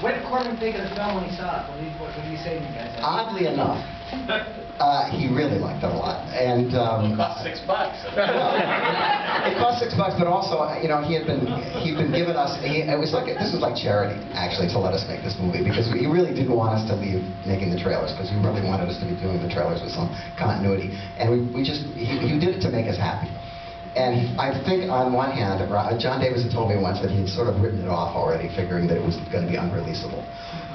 What did Corman think of the film when he saw it? What did he say to you guys? Oddly enough, he really liked it a lot. And it cost $6. it cost $6, but also, you know, he'd been giving us. It was like this was like charity, actually, to let us make this movie, because he really didn't want us to leave making the trailers, because he really wanted us to be doing the trailers with some continuity. And he did it to make us happy. And I think, on one hand, John Davis had told me once that he'd sort of written it off already, figuring that it was going to be unreleasable,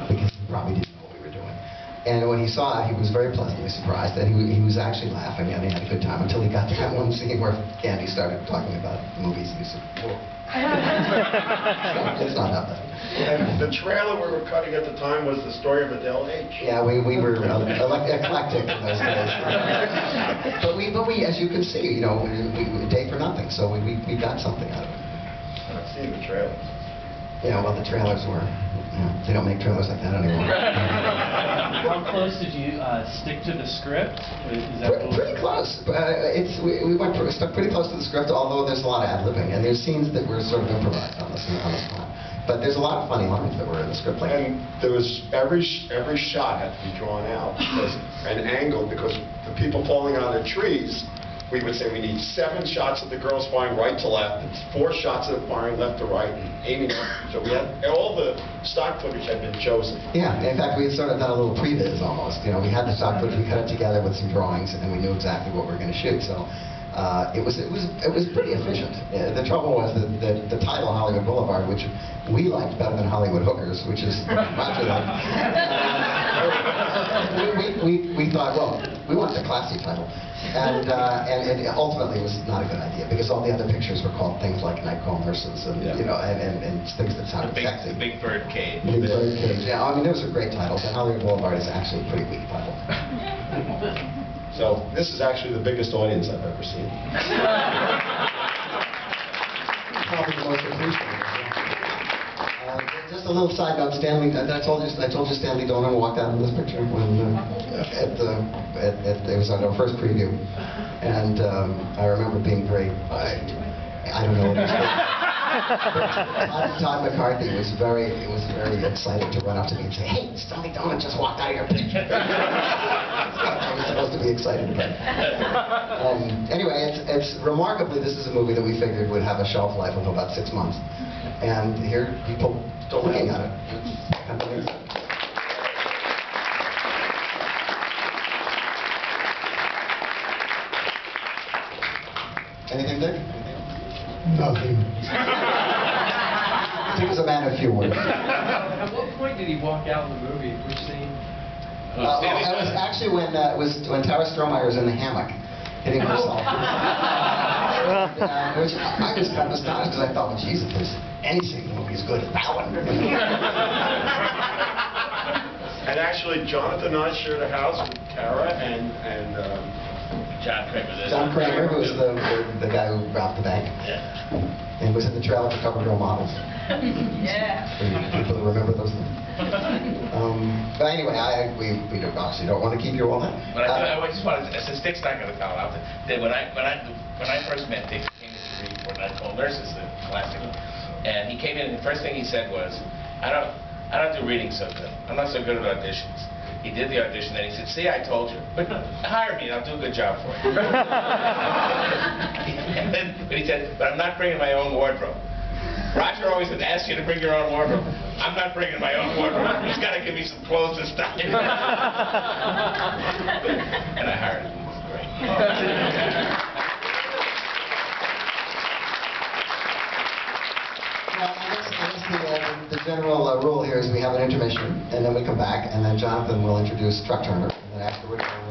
because he probably didn't know what we were doing. And when he saw it, he was very pleasantly surprised, and he was actually laughing, and he had a good time, until he got to that one scene where Candy started talking about the movies, and he said, whoa. It's not that bad. And the trailer we were cutting at the time was the story of Adele H. Yeah, we were eclectic in those days. But we, as you can see, you know, we day for nothing, so we got something out of it. I've seen the trailers. Yeah, well, the trailers were, they don't make trailers like that anymore. How close did you stick to the script? Is that pretty close. We stuck pretty close to the script, although there's a lot of ad-libbing, and there's scenes that were sort of improvised on the spot. But there's a lot of funny lines that were in the script. Like, and there was every shot had to be drawn out and angled, because the people falling out of trees, we would say we need 7 shots of the girls firing right to left, 4 shots of them firing left to right, and aiming up. So we had all the stock footage had been chosen. Yeah, in fact, we had sort of done a little previs almost. You know, we had the stock footage, we cut it together with some drawings, and then we knew exactly what we were going to shoot. So it was pretty efficient. The trouble was that the title Hollywood Boulevard, which we liked better than Hollywood Hookers, which is Roger like. We thought, well, we want the classy title. And it ultimately was not a good idea, because all the other pictures were called things like Night Call Nurses, and you know, and things that sounded sexy. The Big Bird Cage. Big Bird Cage. Yeah, I mean, those are great titles, and Hollywood Boulevard is actually a pretty weak title. So this is actually the biggest audience I've ever seen. Probably the most appreciated. Just a little side note, Stanley. I told you Stanley Donen walked out in this picture when it was on our first preview, and I remember being very, I don't know what it was. Todd McCarthy was very excited to run up to me and say, "Hey, Stanley Donen just walked out of your picture." I was supposed to be excited again. Anyway, it's remarkably, this is a movie that we figured would have a shelf life of about 6 months. And here, people still looking at it. It's kind of amazing. Anything, Dick? Nothing. Dick is a man of few words. At what point did he walk out in the movie? Which scene? It was actually when Tara Strohmeyer was in the hammock, hitting herself. Which I was kind of astonished, because I thought, well, geez, if there's any single movie as good as that one. And actually, Jonathan and I shared a house with Tara and John Kramer. John Kramer, who was the guy who robbed the bank. Yeah. And was in the trailer for Cover Girl Models. Yeah. For people who remember those things. But anyway, we obviously don't want to keep you all night. But I just wanted to, since Dick's not going to tell out, that when I first met Dick, he came to read for Night Call Nurses, the classic, and he came in and the first thing he said was, I don't do reading so good. I'm not so good at auditions. He did the audition, and he said, "See, I told you. But hire me, and I'll do a good job for you." But he said, "But I'm not bringing my own wardrobe." Roger always had asked you to bring your own wardrobe. I'm not bringing my own wardrobe. He's got to give me some clothes and stuff. And I hired him. It was great. Well, I guess the general rule here is we have an intermission, and then we come back, and then Jonathan will introduce Truck Turner, and then afterwards we'll